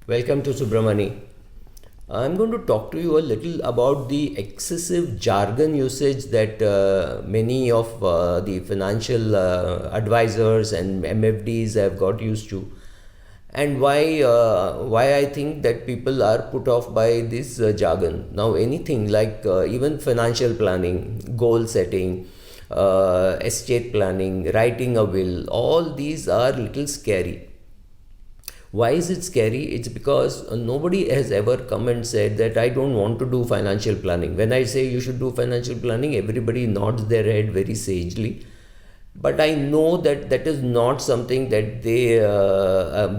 Welcome to Subramani. I'm going to talk to you a little about the excessive jargon usage that many of the financial advisors and MFDs have got used to, and why I think that people are put off by this jargon. Now, anything like even financial planning, goal setting, estate planning, writing a will, all these are little scary. Why is it scary? It's because nobody has ever come and said that I don't want to do financial planning. When I say you should do financial planning, everybody nods their head very sagely. But I know that that is not something that they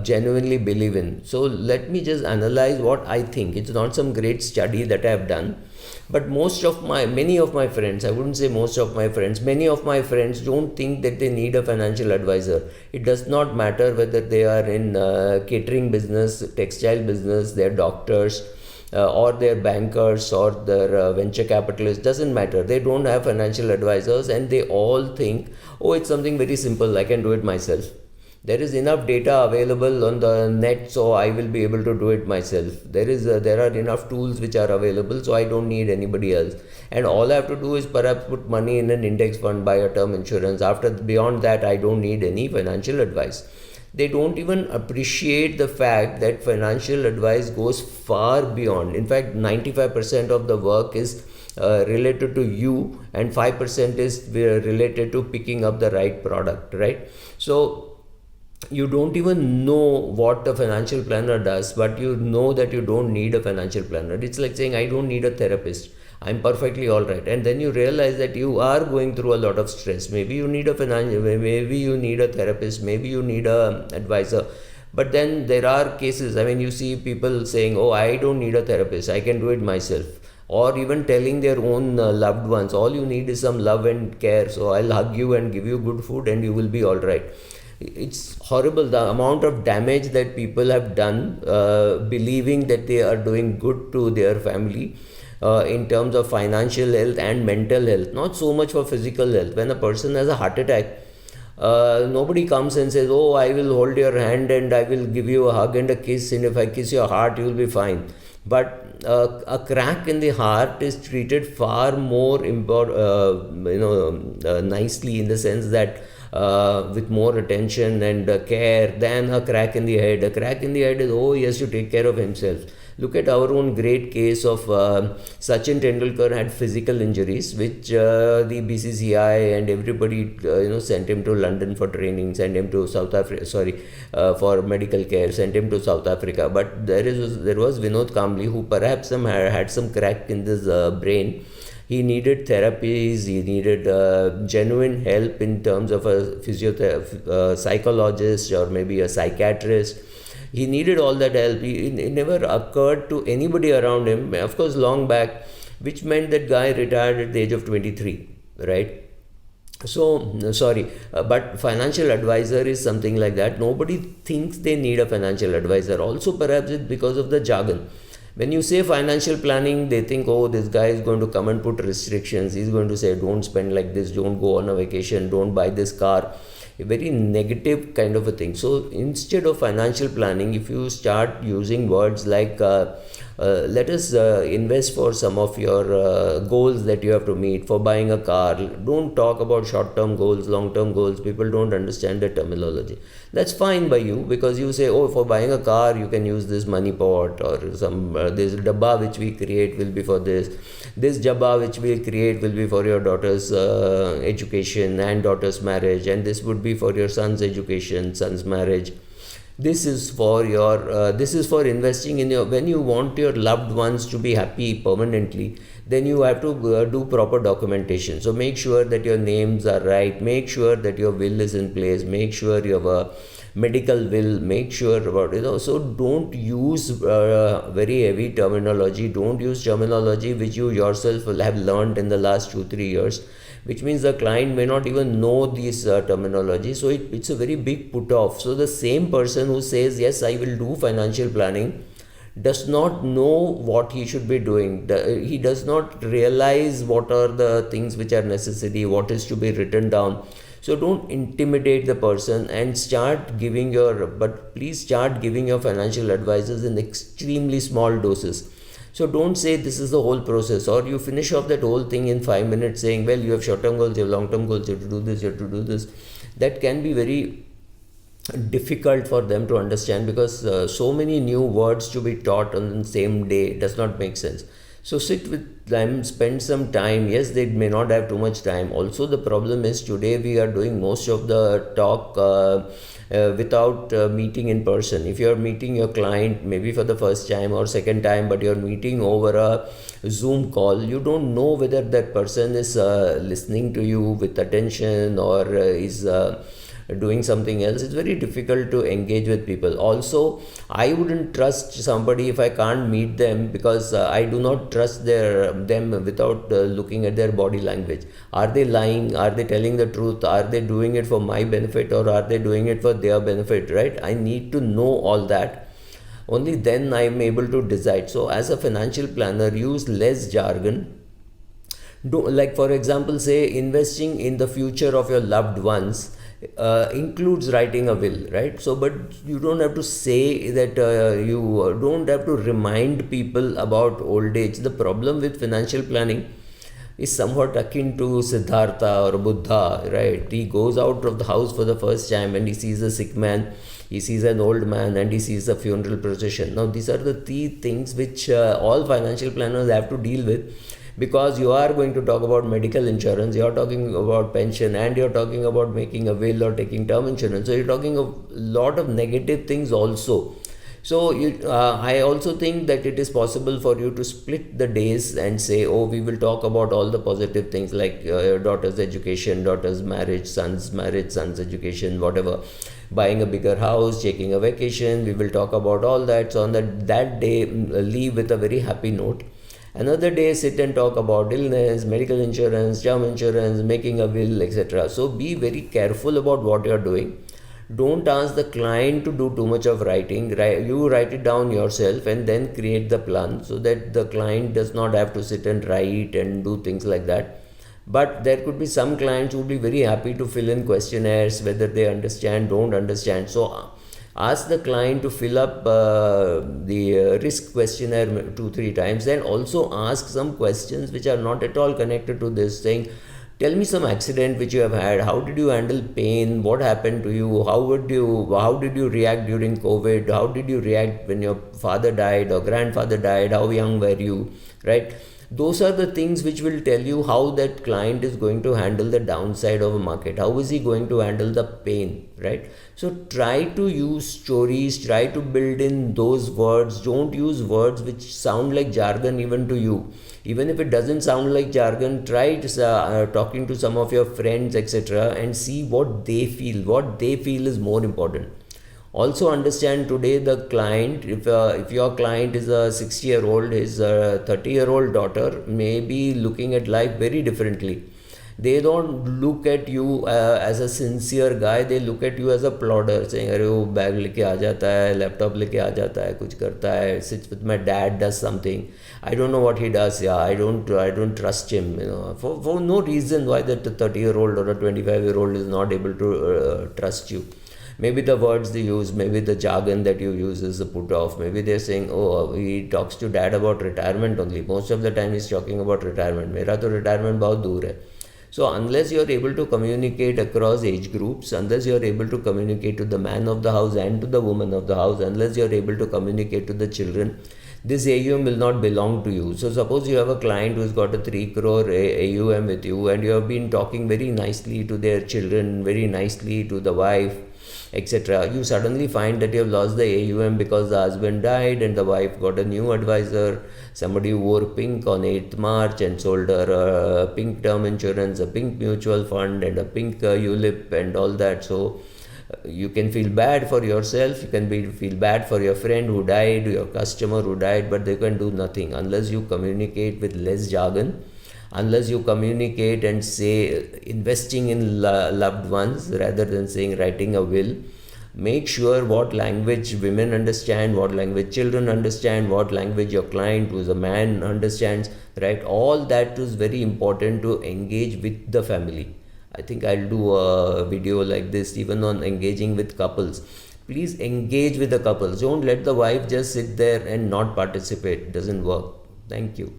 genuinely believe in. So let me just analyze what I think. It's not some great study that I have done, but many of my friends, I wouldn't say most of my friends, many of my friends don't think that they need a financial advisor. It does not matter whether they are in catering business, textile business, they're doctors, or their bankers or their venture capitalists, doesn't matter. They don't have financial advisors, and they all think, oh, it's something very simple, I can do it myself. There is enough data available on the net, so I will be able to do it myself. There are enough tools which are available, so I don't need anybody else. And all I have to do is perhaps put money in an index fund, buy a term insurance. Beyond that, I don't need any financial advice. They don't even appreciate the fact that financial advice goes far beyond. In fact, 95% of the work is related to you, and 5% is related to picking up the right product, right? So you don't even know what a financial planner does, but you know that you don't need a financial planner. It's like saying, I don't need a therapist, I'm perfectly all right. And then you realize that you are going through a lot of stress. Maybe you need maybe you need a therapist, maybe you need a advisor. But then there are cases, I mean, you see people saying, oh, I don't need a therapist, I can do it myself. Or even telling their own loved ones, all you need is some love and care, so I'll hug you and give you good food and you will be all right. It's horrible, the amount of damage that people have done believing that they are doing good to their family in terms of financial health and mental health, not so much for physical health. When a person has a heart attack, nobody comes and says, oh, I will hold your hand and I will give you a hug and a kiss, and if I kiss your heart you will be fine. But a crack in the heart is treated far more nicely, in the sense that with more attention and care than a crack in the head. A crack in the head is, oh, he has to take care of himself. Look at our own great case of Sachin Tendulkar had physical injuries, which the BCCI and everybody sent him to London for training, sent him to South Africa, for medical care, sent him to South Africa. But there was Vinod Kambli, who perhaps had some crack in his brain. He needed therapies, he needed genuine help in terms of a psychologist or maybe a psychiatrist. He needed all that help. It never occurred to anybody around him, of course, long back, which meant that guy retired at the age of 23, right? So, sorry, but financial advisor is something like that. Nobody thinks they need a financial advisor. Also, perhaps it's because of the jargon. When you say financial planning, they think, oh, this guy is going to come and put restrictions. He's going to say, don't spend like this, don't go on a vacation, don't buy this car. A very negative kind of a thing. So instead of financial planning, if you start using words like let us invest for some of your goals that you have to meet, for buying a car. Don't talk about short-term goals, long-term goals. People don't understand the terminology. That's fine by you, because you say, oh, for buying a car you can use this money pot, or some this dabba which we create will be for this jabba which we create will be for your daughter's education and daughter's marriage, and this would be for your son's education, son's marriage. This is for investing in your, when you want your loved ones to be happy permanently, then you have to do proper documentation. So make sure that your names are right, make sure that your will is in place, make sure you have a medical will, make sure about so don't use very heavy terminology. Don't use terminology which you yourself will have learned in the last 2-3 years, which means the client may not even know these terminology. So it's a very big put off. So the same person who says, yes, I will do financial planning, does not know what he should be doing. He does not realize what are the things which are necessary, what is to be written down. So don't intimidate the person and start giving your, but please start giving your financial advisors in extremely small doses. So don't say this is the whole process, or you finish off that whole thing in 5 minutes saying, well, you have short-term goals, you have long-term goals, you have to do this, you have to do this. That can be very difficult for them to understand, because so many new words to be taught on the same day does not make sense. So sit with them, spend some time. Yes, they may not have too much time. Also, the problem is today we are doing most of the talk without meeting in person. If you're meeting your client maybe for the first time or second time, but you're meeting over a Zoom call, you don't know whether that person is listening to you with attention or is doing something else. It's very difficult to engage with people. Also, I wouldn't trust somebody if I can't meet them, because I do not trust them without looking at their body language. Are they lying? Are they telling the truth? Are they doing it for my benefit, or are they doing it for their benefit, right? I need to know all that. Only then I am able to decide. So as a financial planner, use less jargon. Like for example, say investing in the future of your loved ones includes writing a will, right? So, but you don't have to say that, you don't have to remind people about old age. The problem with financial planning is somewhat akin to Siddhartha or Buddha, right? He goes out of the house for the first time and he sees a sick man, he sees an old man, and he sees a funeral procession. Now, these are the three things which all financial planners have to deal with, because you are going to talk about medical insurance, you are talking about pension, and you are talking about making a will or taking term insurance. So you're talking a lot of negative things also. So I also think that it is possible for you to split the days and say, oh, we will talk about all the positive things like your daughter's education, daughter's marriage, son's education, whatever, buying a bigger house, taking a vacation. We will talk about all that. So on that day, leave with a very happy note. Another day, sit and talk about illness, medical insurance, term insurance, making a will, etc. So be very careful about what you are doing. Don't ask the client to do too much of writing. You write it down yourself and then create the plan, so that the client does not have to sit and write and do things like that. But there could be some clients who would be very happy to fill in questionnaires, whether they understand, don't understand. So ask the client to fill up the risk questionnaire 2-3 times, and also ask some questions which are not at all connected to this, saying, tell me some accident which you have had, how did you handle pain, what happened to you, how did you react during COVID, how did you react when your father died or grandfather died, how young were you, right? Those are the things which will tell you how that client is going to handle the downside of a market. How is he going to handle the pain, right? So try to use stories, try to build in those words. Don't use words which sound like jargon even to you. Even if it doesn't sound like jargon, try talking to some of your friends, etc., and see what they feel. What they feel is more important. Also understand today the client, if your client is a 60-year-old, his 30-year-old daughter may be looking at life very differently. They don't look at you as a sincere guy, they look at you as a plodder, saying, अरे वो bag लेके आ जाता है, laptop लेके आ जाता है, कुछ करता है, sits with my dad, does something. I don't know what he does. Yeah, I don't trust him. For no reason why that 30-year-old or a 25-year-old is not able to trust you. Maybe the words they use, maybe the jargon that you use is a put off. Maybe they're saying, oh, he talks to dad about retirement only. Most of the time he's talking about retirement. मेरा तो retirement बहुत दूर है. So unless you're able to communicate across age groups, unless you're able to communicate to the man of the house and to the woman of the house, unless you're able to communicate to the children, this AUM will not belong to you. So suppose you have a client who's got a 3 crore AUM with you, and you have been talking very nicely to their children, very nicely to the wife, etc. You suddenly find that you have lost the AUM because the husband died and the wife got a new advisor, somebody who wore pink on 8th March and sold her a pink term insurance, a pink mutual fund, and a pink ULIP and all that. So you can feel bad for yourself, you can feel bad for your friend who died, your customer who died, but they can do nothing unless you communicate with less jargon, unless you communicate and say investing in loved ones rather than saying writing a will. Make sure what language women understand, what language children understand, what language your client who is a man understands, right? All that is very important to engage with the family. I think I'll do a video like this even on engaging with couples. Please engage with the couples. Don't let the wife just sit there and not participate. It doesn't work. Thank you.